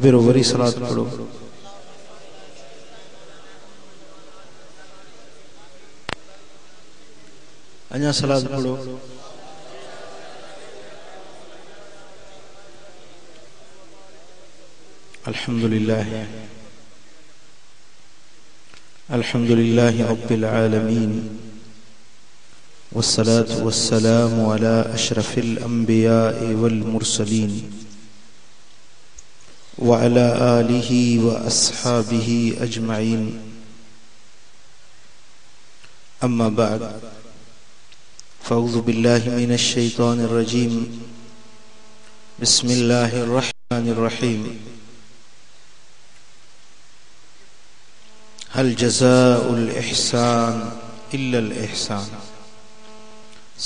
तकबीर वरी सलात पढ़ो। अञा सलात पढ़ो। अल्हम्दुलिल्लाह अल्हम्दुलिल्लाह रब्बिल आलमीन वस्सलातु वस्सलामु अला अशरफिल अंबिया'i वल मुरसलीन व अला आलिहि व अस्हाबिहि अजमईन। अम्मा बाद फ़अऊज़ु बिल्लाहि मिनश शैतानिर रजीम। बिस्मिल्लाहिर रहमानिर रहीम। हल जज़ाउल इहसान इल्लल इहसान।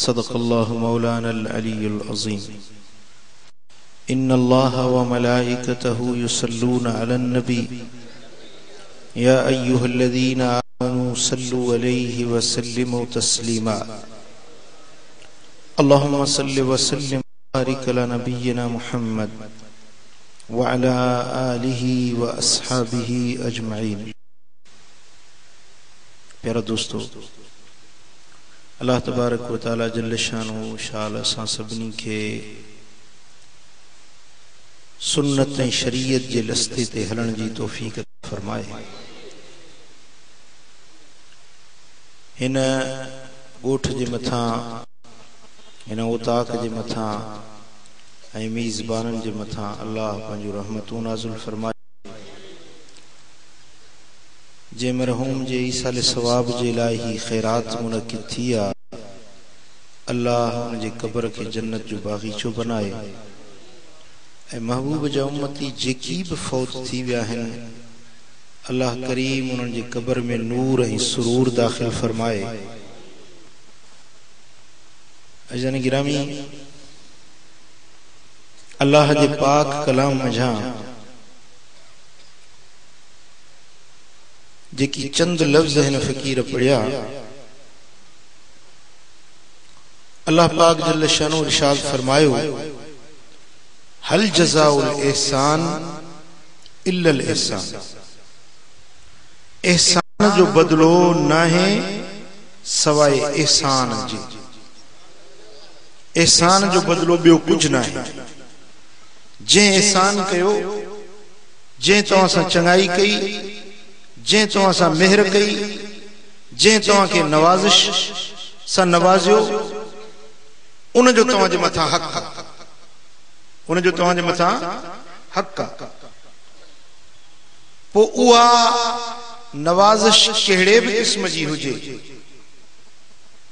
सदक़ल्लाहु मौलानल अलीयुल अज़ीम। इन्नल्लाह व मलाइकतहु युसल्लूना अलन नबी या अय्युहल्लज़ीना आमनू सल्लु अलैहि व सल्लिमू तस्लीमा। अल्लाहुम्मा सल्लि व सल्लिम व बारिक अला नबिय्यिना मुहम्मद व अला आलिहि व अस्हाबिहि अजमईन। प्यारा दोस्तों, अल्लाह तबारक व तआला जल्ल शानु शाल असां सभिनी खे सुन्नत ऐं शरीयत जे लस्ते ते हलण जी तौफ़ीक़ फरमाए। हिन ॻोठ जे मथां, हिन उताक जे मथां ऐं मीज़बाननि जे मथां अल्लाह पंहिंजूं रहमतूं नाज़िल फरमाए। जे मरहूम जे ईसाल सवाब जे लाइ ही ख़ैरात मुनक़िद थी आहे, अल्लाह उनजे क़ब्र खे जन्नत जो बाग़ीचो बनाए ऐं महबूब जा उम्मती जेकी बि फ़ौत थी विया आहिनि, अल्लाह करीम उन्हनि जे क़ब्र में नूर ऐं सुरूर दाख़िल फरमाए। अज़ीज़ान गिरामी, अल्लाह जे पाक कलाम मझां जेकी चंद लफ्ज़ हिन फ़कीर पढ़िया, अल्लाह पाक जल्ल शानो इरशाद फरमायो, हल जज़ाउल एहसान इल्लल एहसान। एहसान जो बदलो ना है सवाए एहसान जी। एहसान जो बदलो बियो कुछ ना है। जे एहसान कयो, जे तव्हां सां चङाई कई, जे तव्हां सां मेहर कई, जे तव्हां खे नवाज़िश सां नवाज़ियो, उन जो तव्हां जे मथां हक़ आहे। उन जो तव्हां जे मथां हक़ आहे। पोइ उहा नवाज़िश कहिड़े बि क़िस्म जी हुजे,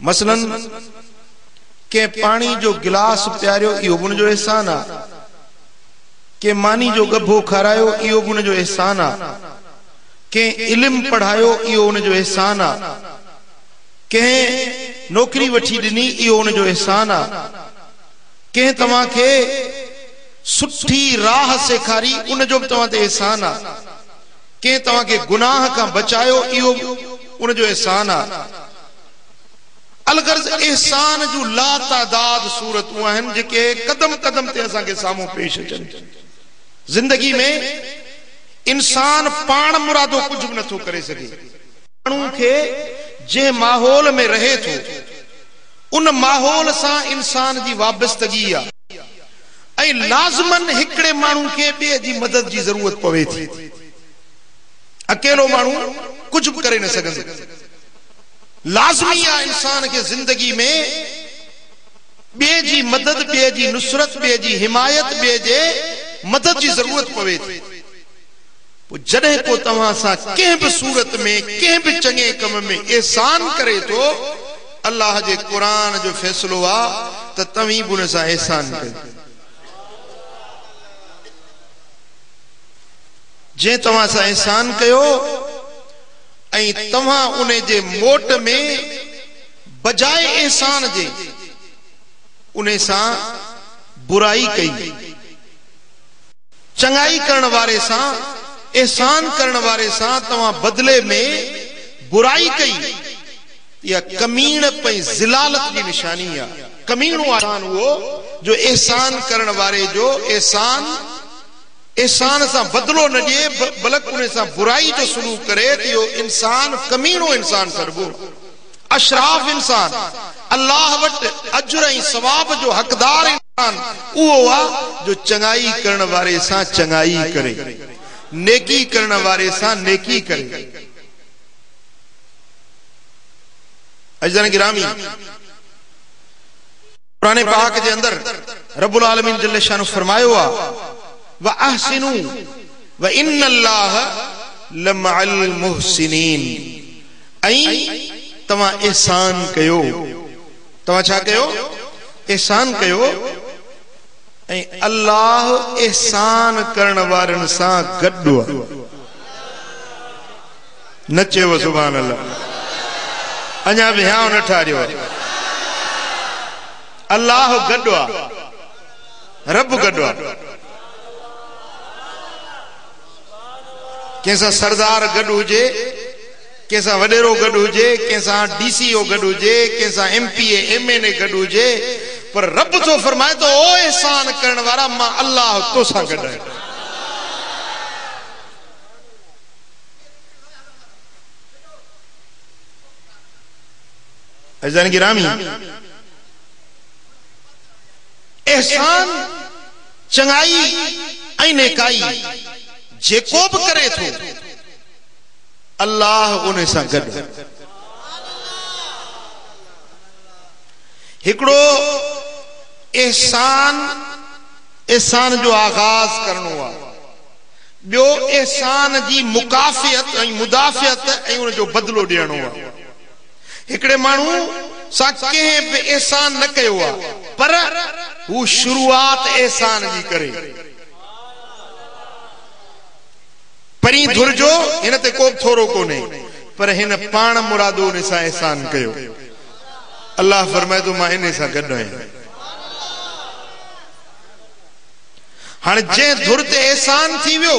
मसलन के पाणी जो गिलास पियारियो, इहो बि उन जो एहसान आहे। के मानी जो गभो खारायो, इहो बि उन जो एहसान आहे। के इल्म पढ़ायो, इहो उन जो एहसान आहे। कंहिं नौकरी वठी ॾिनी, इहो उन जो एहसान आहे। कंहिं तव्हां खे सुठी राह सेखारी, उन जो बि तव्हां ते एहसान आहे। कंहिं तव्हां खे गुनाह खां बचायो, इहो उन जो एहसान आहे। अलगर्ज़ एहसान जूं लातादाद सूरतूं आहिनि जेके कदम कदम ते असांखे साम्हूं पेश अचनि। ज़िंदगी में इंसान पाण मुरादो कुछ भी नथो करे सके। माण्हू खे जे माहौल में रहे थो, उन माहौल सां इंसान जी वाबस्तगी आहे ऐं लाज़मन हिकड़े माण्हू खे ॿिए जी मदद जी ज़रूरत पवे थी। अकेलो माण्हू कुछ भी करे न सघंदो। लाज़मी आहे इंसान खे ज़िंदगी में ॿिए जी मदद, ॿिए जी नुसरत, ॿिए जी हिमायत, ॿिए जे मदद जी ज़रूरत पवे थी। जॾहिं को तव्हां सां कंहिं बि सूरत में, कंहिं बि चङे कम में एहसान करे थो, अल्लाह जे क़ुरान जो फ़ैसिलो आहे त तव्हीं बि उन सां एहसान कयो। जे तव्हां सां एहसान कयो ऐं तव्हां उन जे मोट में बजाए एहसान जे उन सां बुराई कई, चङाई करण वारे सां, एहसान करण वारे सां तव्हां बदले में बुराई कई, या कमीण पई ज़िलालत की निशानी है। कमीणो आसान वो जो एहसान करण वारे जो एहसान एहसान से बदलो न दिए बल्कि उन से बुराई जो शुरू करे तो इंसान कमीनो इंसान सरबो अशराफ इंसान अल्लाह वट अजर ऐं सवाब जो हकदार इंसान वो आ जो चंगाई करण वारे सा चंगाई करे, नेकी करण वारे सा नेकी करे। अज़ीज़ान गिरामी, कुरान पाक के अंदर रब्बुल आलमीन जल्ल शानु फरमायो आ व अहसिनु व इन्नल्लाह लमअल मुहसिनीन। ऐं तवा एहसान कयो, तवा छा कयो? एहसान कयो। ऐं अल्लाह एहसान करण वारन सा गड्डो नचेव सुभान अल्लाह। अञा विहाव न ठारियो। अल्लाह गड्डो रब गड्डो। कैसा सरदार गड्डो हुजे, कैसा वडेरो गड्डो हुजे, कैसा डीसीओ गड्डो हुजे, कैसा एमपीए एमएनए गड्डो हुजे, पर रब तो फरमाए तो ओ एहसान करण वारा मां अल्लाह तो सा गड्डो है। अज़ीज़ान गिरामी, एहसान चंगाई ऐं नेकाई जेको भी करे थो अल्लाह उन सां गॾु। हिकिड़ो एहसान, एहसान जो आगाज करणो आहे। ॿियो एहसान जी मुकाफ़ियत ऐं मुदाफ़ियत ऐं उन जो बदिलो ॾियणो आहे। हिकिड़े माण्हू सां कंहिं बि एहसान न कयो आहे, पर हू शुरूआत एहसान जी करे। परी धुरजो हिन ते को थोरो कोन्हे, पर हिन पाण मुरादो उन सां एहसान कयो। अल्लाह फरमाए तो मां इन सां गॾु आहियां। हाणे जंहिं धुर ते एहसान थी वियो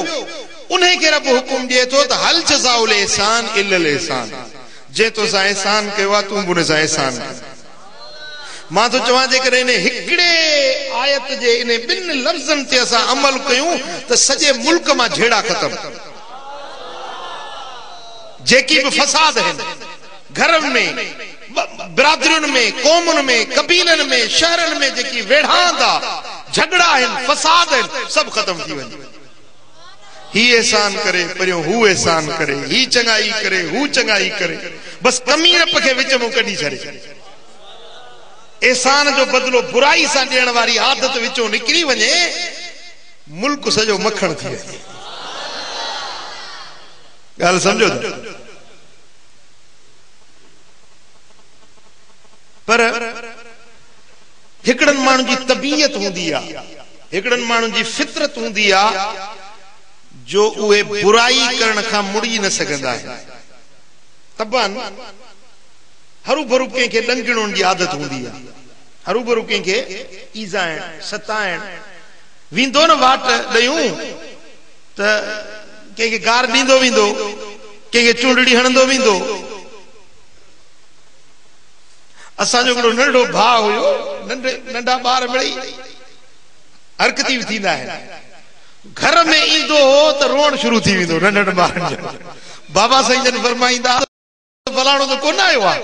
उन खे रब हुकुम ॾिए थो त हल जज़ाउल एहसान इल्लल एहसान। जंहिं तोसां एहसान कयो आहे तूं बि उन सां एहसान कर। मां तो चवां जेकर इन हिकिड़े आयत जे इन ॿिनि लफ़्ज़नि ते असां अमल कयूं त सॼे मुल्क मां झेड़ा ख़तम। जेकी भी फसाद है घरन में, बिरादरियुनि में, कौमुनि में, कबीलनि में, शहरनि में जेकी वेढ़ांदा झगड़ा है, फसाद है, सब खत्म थी वञे। ही एहसान करे परियों हू एहसान करे, ही चंगाई करे हू चंगाई करे, बस कमीनप खे विच में कढी छॾे। एहसान जो बदलो बुराई सां ॾियण वारी आदत विचों निकिरी वञे, मुल्क सॼो मखण थी वञे। ॻाल्हि समझो था? पर हिकिड़नि माण्हुनि जी तबीयत हूंदी आहे, हिकिड़नि माण्हुनि जी फितरत हूंदी आहे जो उहे बुराई करण खां मुड़ी न सघंदा आहिनि। तबन हरू भरू कंहिंखे ॾंगिणनि जी आदत हूंदी आहे, हरू भरू कंहिंखे ईज़ाइण सताइण। वेंदो न वाट ॾयूं त कंहिंखे गार ॾींदो वेंदो, कंहिंखे चूंडड़ी हणंदो वेंदो। असांजो हिकिड़ो नंढो भाउ हुयो, नंढा ॿार मिड़ई हरकती बि थींदा आहिनि। घर में ईंदो हो त रोअण शुरू थी वेंदो नंढनि ॿारनि जो। बाबा साईं जन फरमाईंदा फलाणो त कोन आयो आहे,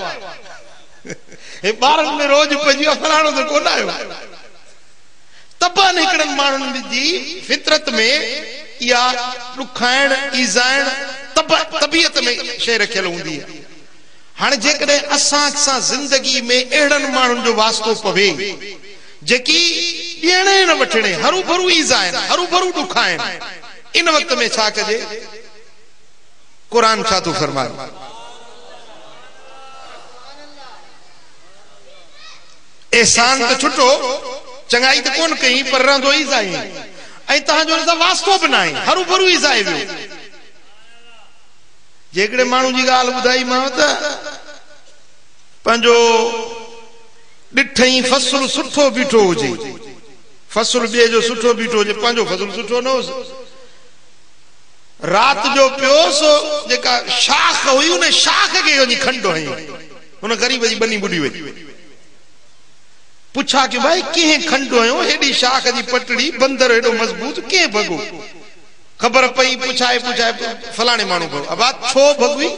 हे ॿारनि में रोज पइजी वियो, फलाणो त कोन आयो। तबन हिकिड़नि माण्हुनि जी फितरत में इहा ॾुखाइण ईज़ाइण तबीयत में शइ रखियल हूंदी आहे। हाणे जेकॾहिं असां सां ज़िंदगी में अहिड़नि माण्हुनि जो वास्तो पवे जेकी ॾियणे न वठणे, हरू भरू ईज़ाइण, हरू भरू ॾुखाइण, इन वक़्त में छा कजे? क़ुरान छा थो फरमाए? एहसान त छुटो, चङाई त कोन कई, पर रहंदो ईज़ाई ऐं तव्हांजो हिन सां वास्तो बि न आहे, हरू भरू ईज़ाए वियो। जेकॾहिं माण्हू जी ॻाल्हि ॿुधाईमांव त पंहिंजो ॾिठई फ़सुलु सुठो बीठो हुजे, फ़सुलु ॿिए जो सुठो बीठो हुजे, पंहिंजो फ़सुलु सुठो न हुजे। राति जो पियोसि, जेका शाख हुई उन शाख खे वञी खंडो हई, हुन ग़रीब जी बनी ॿुॾी वई। पुछा कि भाई कंहिं खंडो हयो? हेॾी शाख जी पटड़ी, बंदर हेॾो मज़बूत, कंहिं भॻो? खबर पई पुछाए फलाणे माण्हू भॻो अब छो भॻवी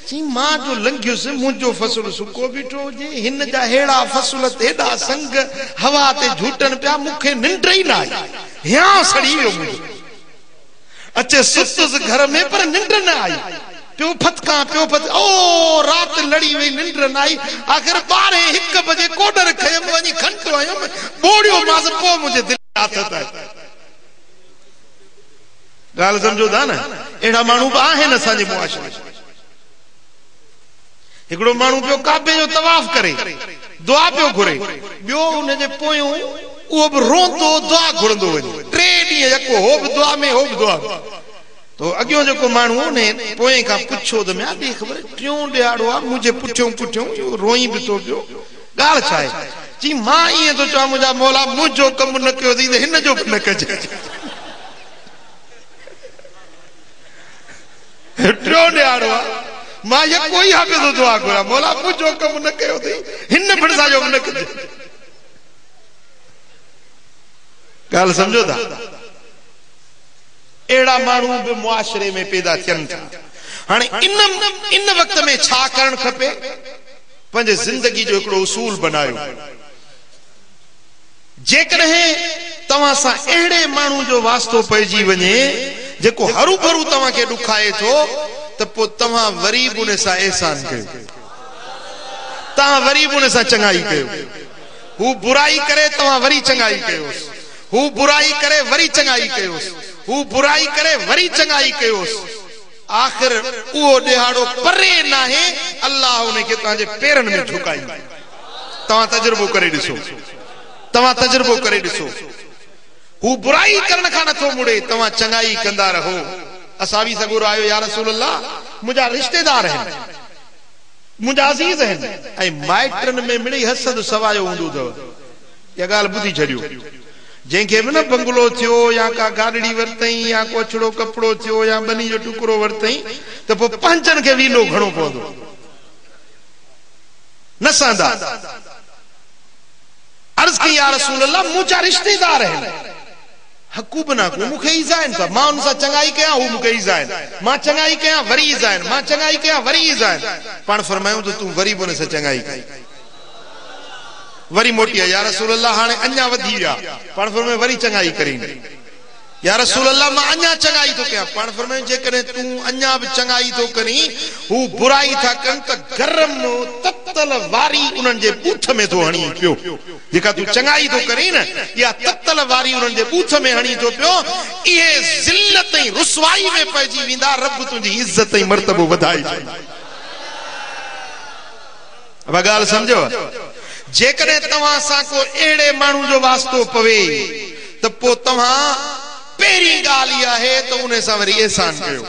जी मां जो लंघियुसि मुंहिंजो फसल सुको बीठो हुजे हिन जा हेड़ा फसल हेड़ा संग हवा ते झूटन पिया मूंखे निंड ई न आई हिया सड़ी वियो मुंहिंजो अचे सुतुसि घर में पर निंड न आई प्यो फतका ओ रात लड़ी वई निंड न आई आखिर 12-1 बजे कोडर खयम वञी खंडो आयम बोड़ियो मास पो मुझे दिल हाथ था गाल समझो था ना एड़ा मानू आहिन असांजे मुआशरे हिकड़ो मानू पियो काबे जो तवाफ करे दुआ पियो घुरे बियो उन जे पोयो वो भी रोंदो दुआ घुरंदो वञे 3 ॾींहं यको हो भी दुआ में हो भी दुआ तो अगियो जो मानू ने पोए का पुछो तो मैं दी खबर क्यों ॾियाड़ो आ मुझे पुठियों यो रोई भी तो पियो गाल छाए जी मां ये तो चा मुझा मौला मुझो कम न कयो दी हिन जो न कजे ट्रो ॾियाड़ो आ मां ये कोई हाफिज़ दुआ घुरा मौला मुझो कम न कयो दी हिन फिरसा जो न कजे गाल समझो था एड़ा मानू भी मुआशरे में पैदा थियन था हाने इन वक्त में छा करण खपे पंहिंजे जिंदगी जो एकड़ो उसूल बनायो जेकॾहिं तव्हां सां अहिड़े माण्हू जो वास्तो पइजी वञे जेको हरू भरू तव्हां खे ॾुखाए थो त पोइ तव्हां वरी बि उन सां एहसान कयो तव्हां वरी बि उन सां चङाई कयो हू बुराई करे तव्हां वरी चङाई कयोसि हू बुराई करे वरी चङाई कयोसि हू बुराई करे वरी चङाई कयोसि आखिर उहो ॾिहाड़ो परे न आहे अल्लाह उनखे तव्हांजे पेरनि में झुकाई तव्हां तजुर्बो करे ॾिसो हू बुराई करण खां नथो मुड़े तव्हां चङाई कंदा रहो असां बि सगुर आयो या रसूल अल्लाह मुंहिंजा रिश्तेदार आहिनि मुंहिंजा अज़ीज़ आहिनि ऐं माइटनि में मिड़ी हसद सवायो हूंदो अथव इहा ॻाल्हि ॿुधी छॾियो जंहिंखे बि न बंगलो थियो या का गाॾड़ी वरितई या कोछड़ो कपिड़ो थियो या बनी जो टुकड़ो वरितई त पोइ पंहिंजनि खे वीलो घणो पवंदो न सहंदा अर्ज़ कई या रसूल अल्लाह मुंहिंजा रिश्तेदार आहिनि हक़ूब ना को मूंखे ईज़ा आहिनि त मां उन सां चङाई कयां हू मूंखे ईज़ा आहिनि मां चङाई कयां वरी ईज़ा आहिनि मां चङाई कयां वरी ईज़ा आहिनि पाण फरमायूं त तूं वरी बि उन सां चङाई कई वरी मोटी या रसूल अल्लाह हाने अन्या वधी विया पाण फरमाए वरी चङाई करी या रसूल अल्लाह मां अन्या चङाई तो कयां पाण फरमाए जेकॾहिं तूं अन्या भी चङाई तो करी हू बुराई था कन त गरम तत्तल वारी उन्हनि जे बूथ में तो हणी पियो जेका तूं चङाई तो करी न या तत्तल वारी उन्हनि जे बूथ में हणी तो पियो इहे ज़िल्लत ऐं रुसवाई में पइजी वेंदा रब तुंहिंजी इज्जत ऐं मर्तबो वधाई अब ॻाल्हि समझो जेकॾहिं तव्हां सां को अहिड़े माण्हू जो वास्तो पवे त पोइ तव्हां पहिरीं ॻाल्हि इहा आहे त उन सां वरी एहसान कयो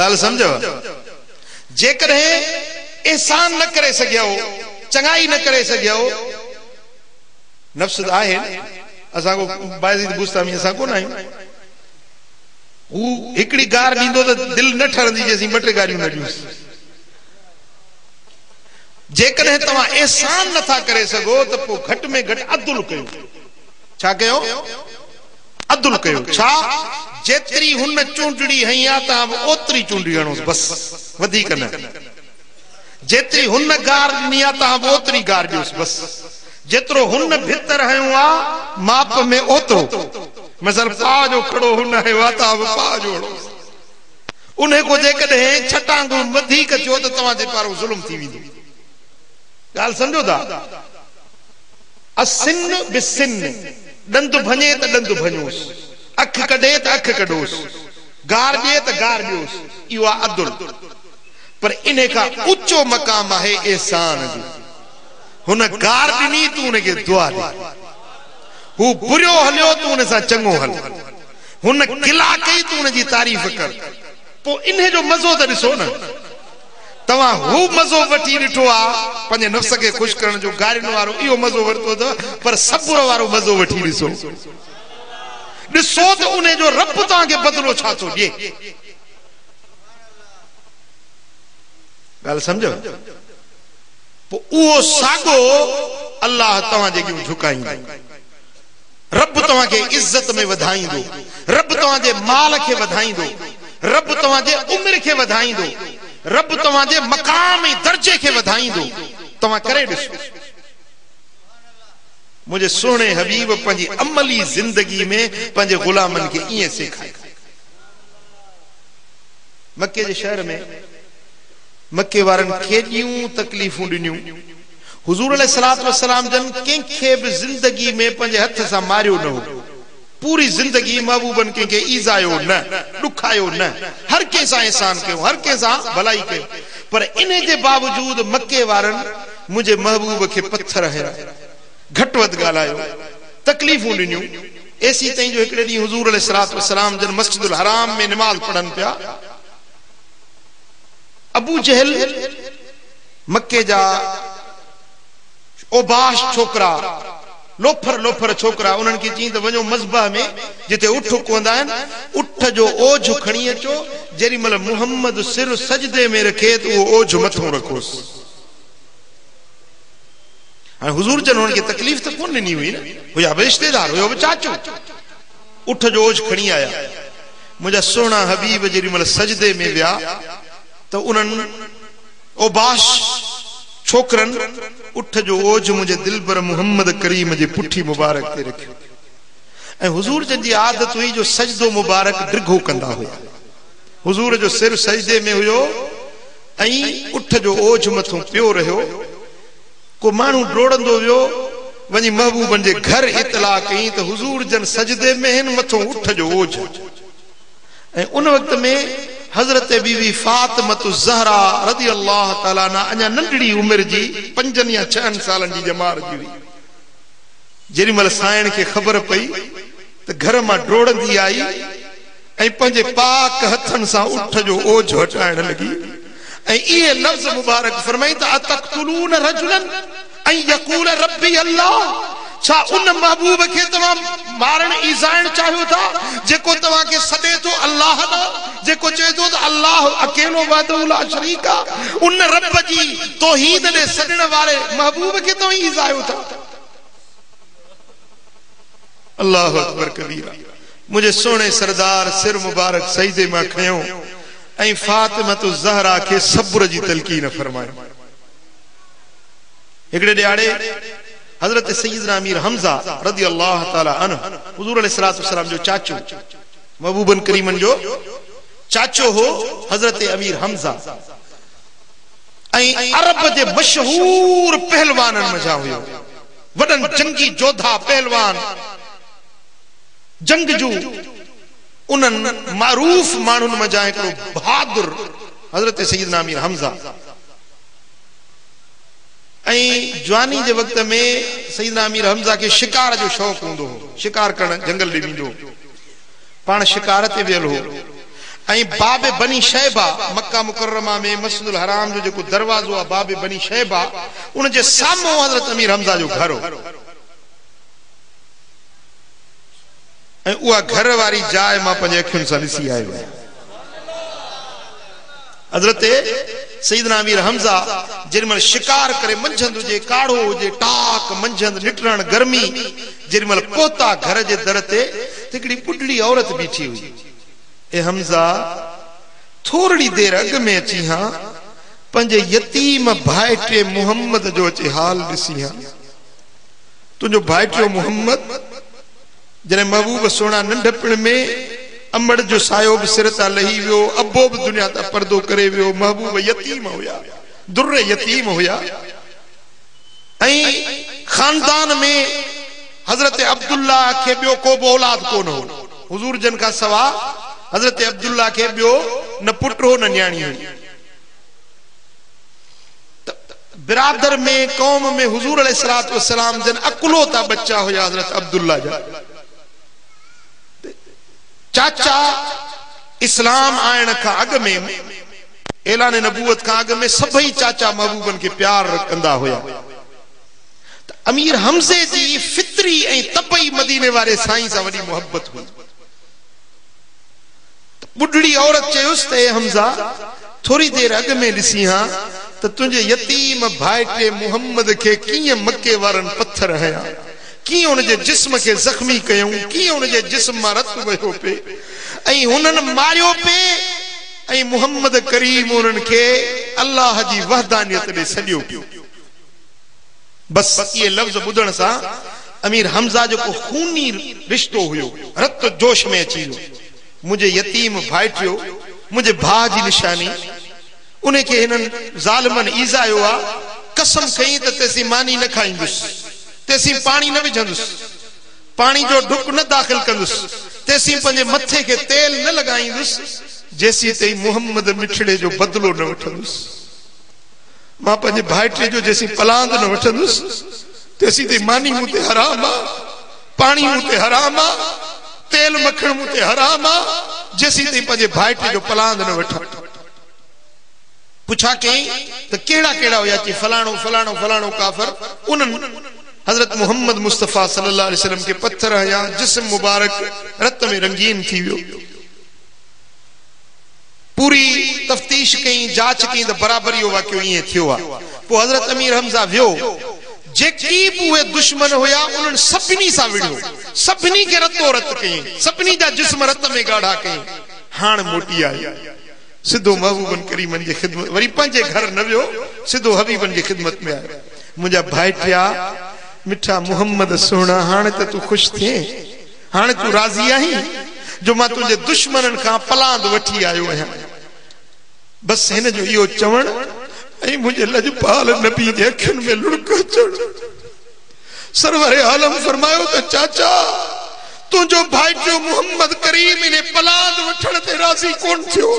ॻाल्हि सम्झो जेकॾहिं एहसान न करे सघियो चङाई न करे सघियो नफ़्स आहे असां को बायज़ीद बुस्तामी असां कोन आहियूं हू हिकड़ी गार ॾींदो त दिलि न ठरंदी जेसीं 2-3 गारियूं न ॾियूंसि जेकॾहिं तव्हां एहसान नथा करे सघो त पोइ घटि में घटि अदुल कयो छा कयो अदुल कयो छा जेतिरी हुन चूंडड़ी हई आहे तव्हां ओतिरी चूंडड़ी हणोसि बसि वधीक न जेतिरी हुन गार ॾिनी आहे तव्हां ओतिरी गार ॾियोसि बसि जेतिरो हुन भितर हयो आहे माप में ओतिरो मसल पाव जो खड़ो हुन है वाता पाव जो उन को जेकॾहिं छटांगू वधीक थियो त तव्हां जे पारो ज़ुल्म थी वेंदो ॻाल्हि सम्झो था असिन बिसिन ॾंद भञे त ॾंद भञोसि अख कढे त अख कढोसि गार ॾिए त गार ॾियोसि इहो आहे अदुल पर इन खां ऊचो मक़ाम आहे एहसान जो हुन गार ॾिनी तूं उनखे दुआ ॾे हू बुरो हलियो तूं उन सां चङो हल हुन गिला कई तूं उनजी तारीफ़ कर पोइ इन जो मज़ो त ॾिसो न तव्हां हू मज़ो वठी ॾिठो आहे पंहिंजे नफ़्स खे ख़ुशि करण जो गारियुनि वारो इहो मज़ो वरितो अथव पर सब्र वारो मज़ो वठी ॾिसो त उन जो रब तव्हांखे बदिलो छा थो ॾिए ॻाल्हि सम्झो पोइ उहो साॻो अल्लाह तव्हांजे अॻियां झुकाईंदो, रब तव्हांखे इज्जत में वधाईंदो, रब तव्हांजे माल खे वधाईंदो, रब तव्हांजे उम्र खे वधाईंदो, रब तव्हांजे मकाम ऐं दर्जे खे वधाईंदो। तव्हां करे ॾिसो। मुझे सोने हबीब पंहिंजी अमली जिंदगी में पंहिंजे गुलामन खे ईअं सेखारियो। मक्के जे शहर में मक्के वारनि केॾियूं तकलीफ़ूं ॾिनियूं। हुजूर अलैहिस्सलातु वस्सलाम जन कंहिंखे बि जिंदगी में पंहिंजे हथ सां मारियो न हो। पूरी जिंदगी महबूबन कंहिंखे ईज़ायो न, ॾुखायो न, हर कंहिं सां एहसान कयो, हर कंहिं सां भलाई कयो। पर इन जे बावजूद मक्के वारनि मुंहिंजे महबूब खे पत्थर हया, घटि वधि ॻाल्हायो, तकलीफ़ूं ॾिनियूं। एसी ताईं जो हिकिड़े ॾींहुं हुजूर अलैहिस्सलातु वस्सलाम जन मस्जिदुल हराम में निमाज़ पढ़नि पिया। अबू जहल मक्के जा ओबाश छोकरा, लोफर लोफर छोकरा, उन्हनि खे चई त वञो मज़बह में जिते उठ कोंदा आहिनि, उठ जो ओझ खणी अचो। जेॾी महिल मुहम्मद सिर सजदे में रखे त उहो ओझ मथां रखोसि। हाणे हुजूर जन हुननि खे तकलीफ़ त कोन ॾिनी हुई न, हुया बि रिश्तेदार, हुयो बि चाचो। उठ जो ओझ खणी आया। मुंहिंजा सुहिणा हबीब जेॾी महिल सजदे में विया त उन्हनि ओबाश छोकरनि उठ जो ओझ मुंहिंजे दिलबर मुहम्मद करीम जे पुठी मुबारक ते रखियो। ऐं हुजूर जन जी आदत हुई जो सजदो मुबारक डिघो कंदा हुआ। हुजूर जो सिर सजदे में हुयो ऐं उठ जो ओझ मथां पियो रहियो। को माण्हू डोड़ंदो वियो, वञी महबूबन जे घर इतला कई त हुजूर जन सजदे में हिन, मथां उठ जो ओझ। ऐं उन वक़्त में हज़रत बीवी फातिमत ज़हरा रज़ी अल्लाह ताला अन्हा अञा नंढड़ी उम्र जी 5 या 6 सालनि जी जमार जी हुई। जेॾी महिल साइण खे ख़बर पई त घर मां डोड़ंदी आई ऐं पंहिंजे पाक हथनि सां उठ जो ओझ हटाइण लॻी ऐं इहे लफ़्ज़ मुबारक फरमाई त अतक़्तुलून रजुलन ऐं यक़ूल रब्बी अल्लाह। छा उन महबूब खे तव्हां मारण ईज़ाइण चाहियो था जेको तव्हांखे सॾे थो अल्लाह ॾांहुं, जेको चए थो त अल्लाह अकेलो वहदहु ला शरीक आहे। उन रब जी तौहीद ॾे सॾण वारे महबूब खे तव्हां ईज़ायो था। अल्लाहु अकबर कबीरा। मुंहिंजे सोने सरदार सिर मुबारक सजदे मां खयो ऐं फातिमत ज़हरा खे सब्र जी तलकीन फरमायो। हिकिड़े ॾियारे हजरत सैयदना अमीर हमजा रज़ी अल्लाह ताला अन्हु, हुजूर अलैहिस्सलातु वस्सलाम जो चाचो, महबूबन करीमन जो चाचो हो हजरत अमीर हमजा, ऐं अरब जे मशहूर पहलवाननि मजा हुयो। वडन जंगी जोधा पहलवान, जंगजू, उन्हनि मारूफ माण्हुनि मजा हिकिड़ो बहादुर हजरत सैयदना अमीर हमजा। ऐं जवानी जे वक़्त में सैयदना अमीर हमजा के शिकार जो शौक़ हूंदो हो, शिकार करण जंगल में वेंदो, पाण शिकार ते वियल हो। ऐं बाबे बनी शैबा, मक्का मुकर्रमा में मस्जिदुल हराम जो जेको दरवाज़ो आहे बाबे बनी शैबा, उन जे साम्हूं हज़रत अमीर हमजा जो घर हो। ऐं उहा घर वारी जाइ मां पंहिंजे अखियुनि सां ॾिसी आयो आहियां। हज़रत सैयदना अमीर हमजा जेॾी महिल शिकार करे मंझंदि हुजे, काढ़ो हुजे, टाक मंझंदि निटरण गर्मी, जेॾी महिल पहुता घर जे दर ते हिकिड़ी ॿुढड़ी औरत बीठी हुई। ए हमजा, थोरी देर अॻ में अची हा पंहिंजे यतीम भाइटे मुहम्मद जो अचे हाल ॾिसी हा। तुंहिंजो भाइटियो मुहम्मद जॾहिं महबूब सोना नंढपण में अमड़ जो सायो बि सिर तां लही वियो, अबो बि दुनिया तां पर्दो करे वियो, महबूब यतीम हुया, दुर्र यतीम हुया। ऐं खानदान में हजरत अब्दुल्ला खे ॿियो को बि औलाद कोन हो। हुजूर जन खां सवा हजरत अब्दुल्ला खे ॿियो न पुट हो न न्याणी हुई। बिरादर में कौम में हुजूर अलैहिस्सलातु वस्सलाम जन अकुलोता बच्चा हुया हजरत अब्दुल्ला जा। चाचा इस्लाम आयण खां अॻ में, ऐलान नबूवत खां अॻ में सभई चाचा महबूबन खे प्यार कंदा हुया। त अमीर हमज़े जी फितरी ऐं तबई मदीने वारे साईं सां वॾी मोहब्बत हुई। ॿुढड़ी औरत चयुसि त हमज़ा, थोरी देर अॻ में ॾिसी हा तो तुझे यतीम भाइटे मुहम्मद के किए मक्के वारन पत्थर हया, किए उनके जिस्म के जख्मी कयूं, किए उनके जिस्म में रत वहो पे ऐं हुनन मारियो पे ऐं मुहम्मद करीम उनन के अल्लाह जी वहदानियत दे सडियो पियो। बस ये लफ्ज बुधण सा अमीर हमजा जो को खूनी रिश्तो हुयो रत जोश में अची वियो। मुझे यतीम भाइटियो मुझे भा जी निशानी उन्हें के हिनन जालिमन ईज़ायो आ, कसम कई त तेसी मानी न खाईंदुस, तेसी पानी न विझंदुस, पानी जो ढुक न दाखिल कंदुस, तेसी पंजे मथे के तेल न लगाईंदुस, जैसी तई मुहम्मद मिठड़े जो बदलो न वठंदुस। मां पंजे भाइटे जो जैसी पलांद न वठंदुस, तेसी तई मानी मुते हराम आ, पानी मुते हराम आ, तेल मखण मुते हराम आ, जैसी तई पंजे भाइटे जो पलांद न वठा। पूछा कहीं तो केड़ा केड़ा होया कि फलाणो फलाणो फलाणो काफर उन हजरत मोहम्मद मुस्तफा सल्लल्लाहु अलैहि वसल्लम के पत्थर हया, जिस्म मुबारक रत में रंगीन थी वियो। पूरी तफ्तीश कई जांच कई तो बराबरी वाक्यो ये थियो आ। पो हजरत अमीर हमजा वियो, जेकी बुए दुश्मन होया उन सभिनी सा विड़ो, सभिनी के रतो रत कई, सभिनी जा जिस्म रत में गाढ़ा कई। हाण मोटी आया सिद्धो महबूबन करीमन जी खिदमत, वरी पंजे घर न वियो, सिद्धो हबीबन जी खिदमत में आयो। मुझा भाइटिया मिठा मुहम्मद सोना, हाणे त तू खुश थिए, हाणे तू राजी आही जो मां तुझे दुश्मनन का पलांद वठी आयो आहियां। बस हिन जो इहो चवण ऐं मुझे लजपाल नबी जे अखियुनि में लुड़क अचण। सरवर आलम फरमायो त चाचा तुझो भाइटियो मुहम्मद करीम इने पलांद वठण ते राजी कोन थियो,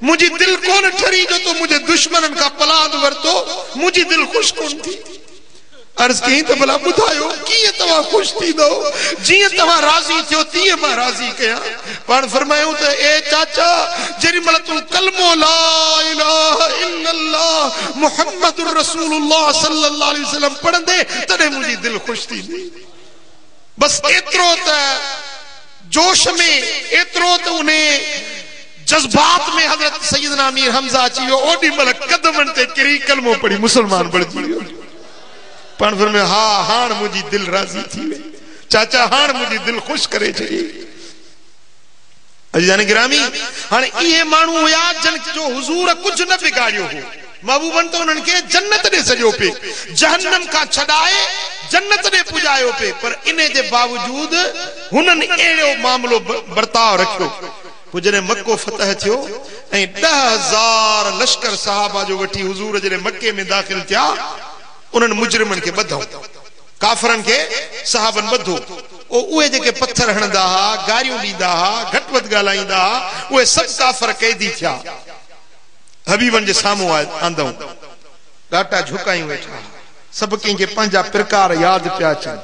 मुझी दिल कौन ठरी जो तो मुझे दुश्मनन का पलाद वरतो, मुझी दिल खुश कौन थी। अर्ज कहीं तो भला बुधायो किए तवा खुश थी दो, जिए तवा राजी थियो तिए मां राजी कया। पर फरमायो तो ए चाचा जरी मल तू कलमो ला इलाहा इल्लल्लाह मुहम्मदुर रसूलुल्लाह सल्लल्लाहु अलैहि वसल्लम पढ़ंदे तने मुझी दिल खुश थी। बस एतरो त जोश में, एतरो त उन्हें जज्बात में हजरत सैयदना अमीर हमजा अची वियो, ओडी मल कदमन ते किरी कलमो पढ़ी मुसलमान बणजी वियो। पण फिर में हा हाण मुझी दिल राजी थी वे, चाचा हाण मुझी दिल खुश करे छड़ी। अजीजान गिरामी हाणे इहे माण्हू हुया जन जो हुजूर कुछ न बिगाड़ियो हो, महबूबन तो उन्हनि के जन्नत दे सजो पे, जहन्नम का छडाए जन्नत दे पुजायो पे, पर इने जे बावजूद हुनन एड़ो मामलो बर्ताव रखियो। जॾहिं मक्को फतह थियो ऐं 10,000 लश्कर सहाबा जो वठी हुजूर जॾहिं मक्के में दाखिल थिया, उन्हनि मुजरिमनि खे ॿधो, काफ़रनि खे सहाबनि ॿधो। उहे जेके पत्थर हणंदा हुआ, गारियूं ॾींदा हुआ, घटि वधि ॻाल्हाईंदा हुआ, उहे सभु काफ़र कैदी थिया, हबीबनि जे साम्हूं आंदऊं, ॾाटा झुकायूं वेठा, सभु कंहिंखे पंहिंजा प्रकार यादि पिया अचनि,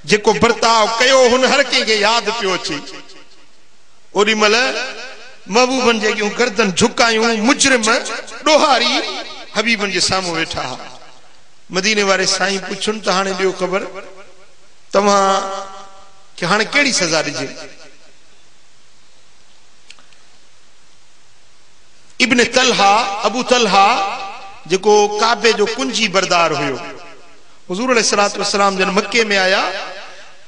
जेको बर्ताव कयो हुन हर कंहिंखे यादि पियो अचे। ओडी मल महबूबन जे अॻियूं गर्दन झुकायूं, मुजरिम ॾोहारी हबीबन जे साम्हूं वेठा। मदीने वारे साईं पुछनि त हाणे ॾियो ख़बर तव्हां खे हाणे कहिड़ी सज़ा ॾिजे। इब्न तलहा, अबू तलहा जेको काबे जो कुंजी बरदार हुयो, हुजूर अलैहिस्सलातु वस्सलाम जन मक्के में आया,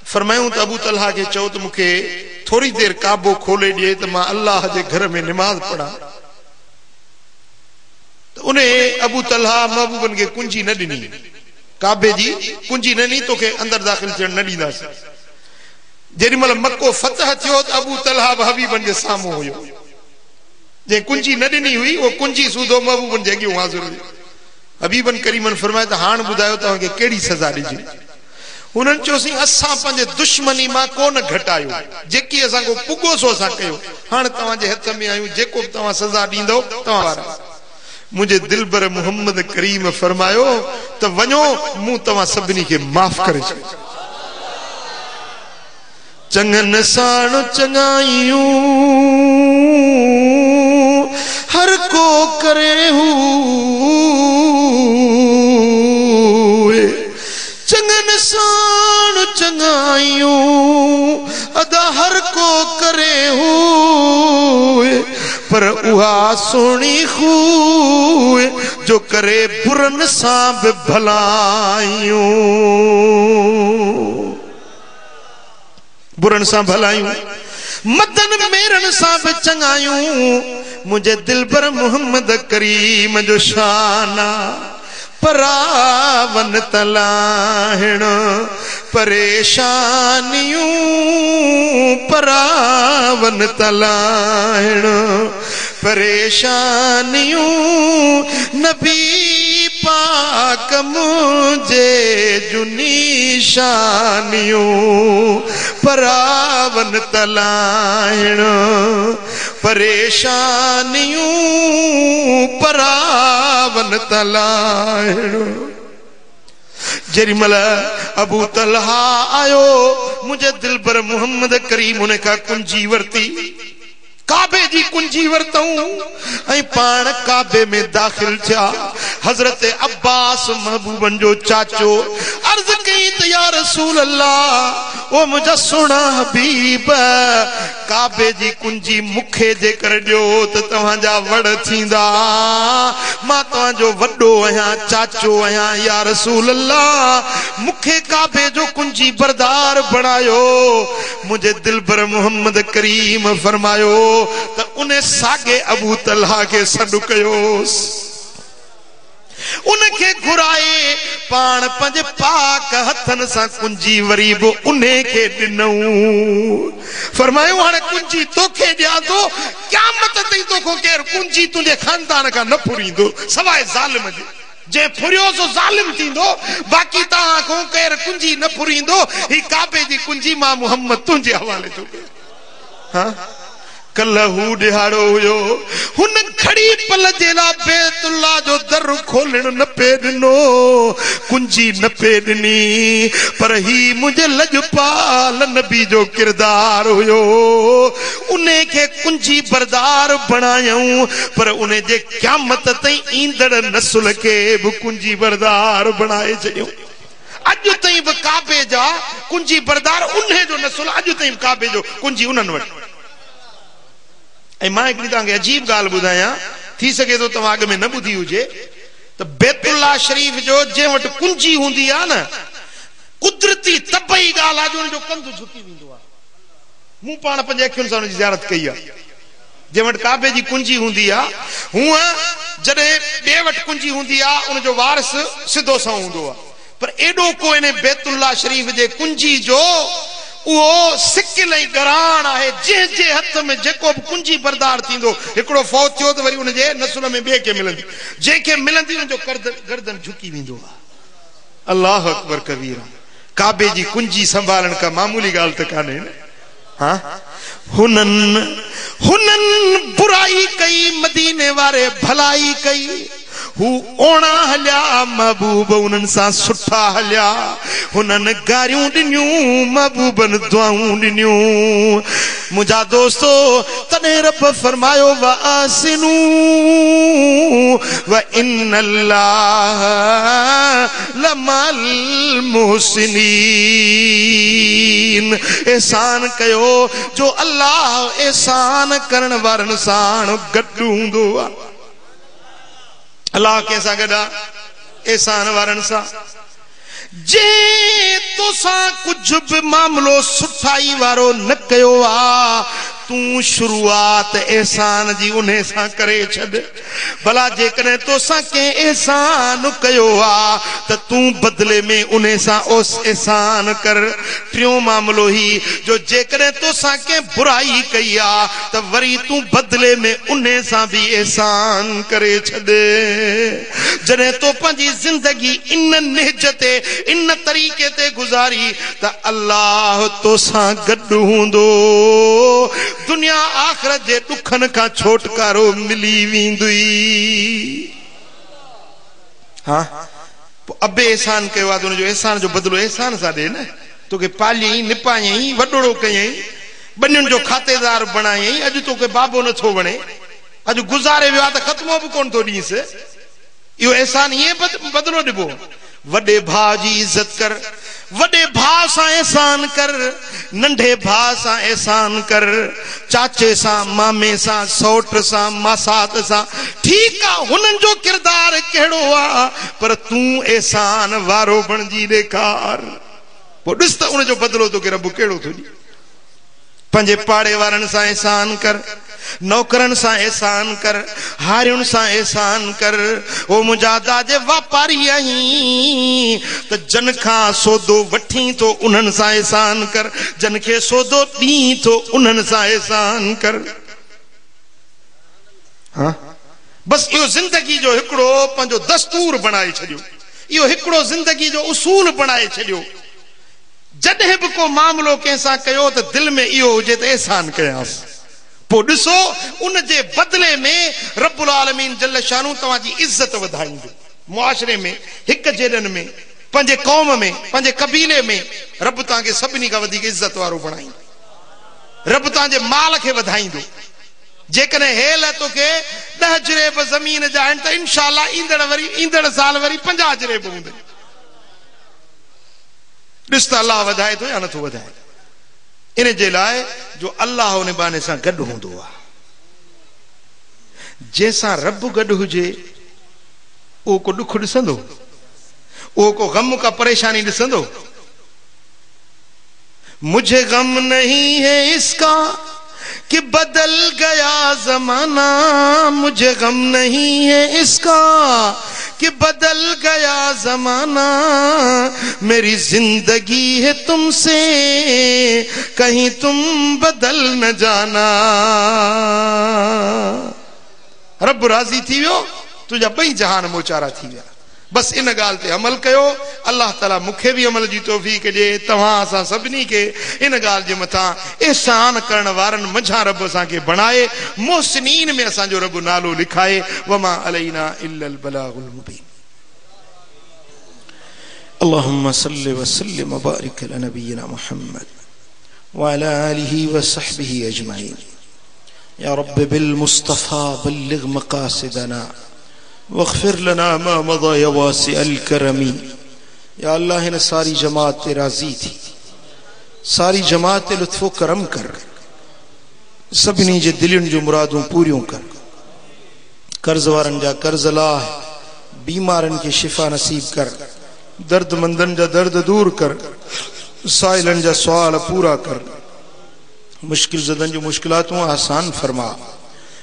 फरमायूं त अबू तलहा के चओ त मूंखे थोड़ी देर काबो खोले ॾिए त मां अल्लाह जे घर में निमाज पढ़ा। तो उन्हें अबू तलहा महबूबन के कुंजी न ॾिनी, काबे जी कुंजी न ॾिनी, तोखे अंदर दाखिल थियण न ॾींदासीं। जेॾी महिल मक्को फतह थियो त अबू तलहा हबीबन जे साम्हूं हुयो, जे कुंजी न ॾिनी हुई वो कुंजी सूदो महबूबन जे अॻियां हाज़िर हुयो। हबीबन करीमन फरमाए त हाणे ॿुधायो तव्हांखे कहिड़ी सज़ा ॾिजे। उन्हनि चयोसीं असां पंहिंजे दुश्मनी मां कोन घटायो, जेकी असां को पुगो सो असां कयो, हाणे तव्हांजे हथ में आहियूं, जेको तव्हां सज़ा ॾींदो तव्हां वारा। मुझे दिलबर मोहम्मद करीम फरमायो त वञो मूं तव्हां सभिनी खे माफ़ करे छॾियो। चङनि साण चङायूं हर को करे हू, चङनि साण चङायूं अदा हर को करे हू, पर उहा सोणी खूह जो करे बुरन सां बि भलायूं, बुरन सां भलायूं, मदन मेरन सां बि चङायूं। मुझे दिलबर मोहम्मद करीम जो शाना परावन तलाहिण परेशानियूं, परावन तलाहिण परेशानियूं। नबी पाक मुझे जुनी शानियूं परावन तलाहिण परेशानियूं, परावन तलाहिण। जेरी मल अबू तलहा आयो मुझे दिलबर मोहम्मद करीम उन का कुंजी वरती, काबे जी कुंजी वरतऊं ऐं पाण काबे में दाखिल थिया। हजरत अब्बास महबूबन जो चाचो अर्ज कई त या रसूल अल्लाह, ओ मुझा सोना हबीब, काबे जी कुंजी मुखे जे कर ॾियो त तव्हांजा वड़ थींदा, मां तव्हांजो वॾो आहियां, चाचो आहियां। या रसूल अल्लाह, मुखे काबे जो कुंजी बरदार बणायो। मुझे दिलबर मोहम्मद करीम फरमायो त उन्हें सागे अबू तलहा के सॾु कयोसि, उनखे घुराए पाण पंज पाक हथन सां कुंजी वरी बि उन्हें खे ॾिनऊं। फरमायो हाणे कुंजी तोखे ॾियां थो, क़यामत ताईं तोखो केर कुंजी तुंहिंजे खानदान खां न फुरींदो सवाइ ज़ालिम जे। जे फुरियो सो ज़ालिम थींदो, बाक़ी तव्हां खां केर कुंजी न फुरींदो। ही काबे जी कुंजी मां मोहम्मद तुंहिंजे हवाले थो कयां। हाँ कल हू ॾिहाड़ो हुयो, हुन खड़ी पल जे लाइ बैतुल्ला जो दर खोलण न पे ॾिनो, कुंजी न पे ॾिनी, पर ही मुंहिंजे लॼपाल नबी जो किरदार हुयो। उन खे कुंजी बरदार बणायऊं, पर उन जे क़यामत ताईं ईंदड़ नस्ल खे बि कुंजी बरदार बणाए छॾियऊं। अॼु ताईं बि काबे जा कुंजी बरदार उन जो नस्ल, अॼु ताईं काबे जो कुंजी उन्हनि वटि। ऐं मां हिकिड़ी तव्हांखे अजीब ॻाल्हि ॿुधायां, थी सघे थो तव्हां अॻ में न ॿुधी हुजे, त बैतुल्ला शरीफ जो जंहिं वटि कुंजी हूंदी आहे न, कुदरती तबई ॻाल्हि आहे जो हुनजो कंधु झुकी वेंदो आहे। मूं पाण पंहिंजे अखियुनि सां हुनजी ज़ियारत कई आहे। जंहिं वटि काबे जी कुंजी हूंदी आहे, हूअं जॾहिं ॿिए वटि कुंजी हूंदी आहे उनजो वारिस सिधो सां हूंदो आहे, पर एॾो को इन बैतुल्ला शरीफ जे कुंजी जो उहो सिकिल ऐं गराण आहे। जंहिंजे हथ में जेको बि कुंजी बरदार थींदो, हिकिड़ो फौत थियो त वरी उनजे नस्ल में ॿिए खे मिलंदी, जंहिंखे मिलंदी उनजो गर्दन झुकी वेंदो आहे। अल्लाह अकबर कबीरा। काबे जी कुंजी संभालण का मामूली ॻाल्हि त कान्हे न। हाँ हुननि बुराई कई, मदीने वारे भलाई कई। हू ओणा हलिया, महबूब उन्हनि सां सुठा हलिया। हुननि गारियूं ॾिनियूं, महबूबनि दुआऊं ॾिनियूं। मुंहिंजा दोस्तो, तॾहिं रब फरमायो व आसिनू व इन्नल्लाह लमल मुहसिनीन। एहसान कयो जो अल्लाह एहसान करण वारनि सां गॾु हूंदो आहे। अल्लाह कंहिंसां गॾु आहे? एहसान वारनि सां। जे तोसां कुझु बि मामिलो सुठाई वारो न कयो आहे, तूं शुरूआत एहसान जी उन सां करे छॾ। भला जेकॾहिं तोसां कंहिं एहसान कयो आहे त तूं बदिले में उन सां ओस एहसान कर। टियों मामिलो ही जो जेकॾहिं तोसां कंहिं बुराई कई आहे त वरी तूं बदिले में उन सां बि एहसान करे छॾ। जॾहिं तो पंहिंजी ज़िंदगी इन निहज ते, इन तरीक़े ते गुज़ारी त अल्लाह तोसां गॾु हूंदो। दुनिया आख़िरत जे ॾुखनि खां छोटकारो मिली वेंदुई। हाँ अबे एहसान कयो आहे त हुनजो एहसान जो बदिलो एहसान सां ॾे न। तोखे पालियईं, निपायईं, वॾोड़ो कयईं, ॿनियुनि जो खातेदार बणायईं, अॼु तोखे बाबो नथो वणे, अॼु गुज़ारे वियो आहे त ख़त्मो बि कोन थो ॾींसि। इहो एहसान ईअं बदिलो ॾिबो। वॾे भाउ जी इज़त कर, वडे भाव सां एहसान कर, नंढे भाव सां एहसान कर, चाचे सां, मामे सां, सौट सां, मासात सां। ठीक आ, हुननि जो किरदार कहिड़ो आ, पर तूं एहसान वारो बणजी ॾेखार। पोइ ॾिस त उनजो बदिलो तोखे रब कहिड़ो थो ॾे। पंहिंजे पाड़े वारनि सां एहसान कर, नौकरनि सां एहसान कर, हारियुनि सां एहसान कर। ओ मुंहिंजा दाजे वापारी आहीं त जन खां सौदो वठी थो उन्हनि सां एहसान कर, जन खे सौदो ॾी थो उन्हनि सां एहसान कर। हाँ, बस इहो ज़िंदगी जो हिकिड़ो पंहिंजो दस्तूर बणाए छॾियो, इहो हिकिड़ो ज़िंदगी जो उसूल बणाए छॾियो। जॾहिं बि को मामिलो कंहिंसां कयो त दिलि में इहो हुजे त एहसान कयांसि। पोइ ॾिसो उन जे बदिले में रब्बुल आलमीन जल शानू तव्हांजी इज़त वधाईंदो। मुआशरे में, हिक जेॾनि में, पंहिंजे क़ौम में, पंहिंजे कबीले में रब तव्हांखे सभिनी खां वधीक इज़त वारो बणाईंदो। रब तव्हांजे माल खे वधाईंदो। जेकॾहिं हेल तोखे 10 जरेब ज़मीन जा आहिनि त इंशाअल्लाह ईंदड़ साल वरी 50 जरेब हूंदे। ॾिस त अल्लाह वधाए थो या नथो वधाए। इन जे लाइ जो अल्लाह उन बहाने सां गॾु हूंदो आहे। जंहिंसां रब गॾु हुजे उहो को ॾुख ॾिसंदो, उहो को गम का परेशानी ॾिसंदो। मुझे गम नहीं है इसका कि बदल गया जमाना, मुझे गम नहीं है इसका कि बदल गया जमाना, मेरी जिंदगी है तुमसे कहीं तुम बदल न जाना। रब राज़ी थी वियो, तुझा 2 जहान मोचारा थी विया। बस इन ॻाल्हि ते अमल कयो। अल्लाह ताला मूंखे बि अमल जी तौफ़ीक़ ॾे, तव्हां असां सभिनी खे इन ॻाल्हि जे मथां एहसान करण वारनि मंझां रब असांखे बणाए, मोहसिनीन में असांजो रब नालो लिखाए। वमा अलैना इल्लल बलागुल मुबीन। अल्लाहुम्मा सल्लि व सल्लिम व बारिक अला नबियिना मुहम्मद व अला आलिहि व सहबिहि अजमईन। या रब्बि बिल मुस्तफा बल्लिग मकासिदना वग़फिर लना मा मदा या वासिअल करमी। या अल्लाह इन सारी जमात ते राज़ी थी, सारी जमात ते लुत्फ़ो करम कर, सभिनी जे दिलनि जो मुरादूं पूरियूं कर। कर्ज़ वारनि जा कर्ज़ लाह, बीमारनि खे शिफ़ा नसीब कर, दर्दमंदनि जा दर्द दूर कर, साइलनि जा सुवाल पूरा कर, मुश्किल ज़दनि जो मुश्किलातूं आसान फरमा।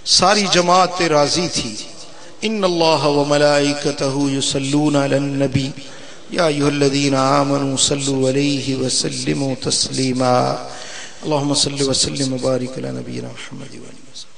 सारी जमात ते राज़ी थी। इन्नल्लाह व मलाइकतहु युसल्लूना अलन नबी या अय्युहल्लज़ीना आमनू सल्लु अलैहि व सल्लिमू तस्लीमा। अल्लाहुम्मा सल्लि व सल्लिम व बारिक अला नबियिना मुहम्मद व आलिहि।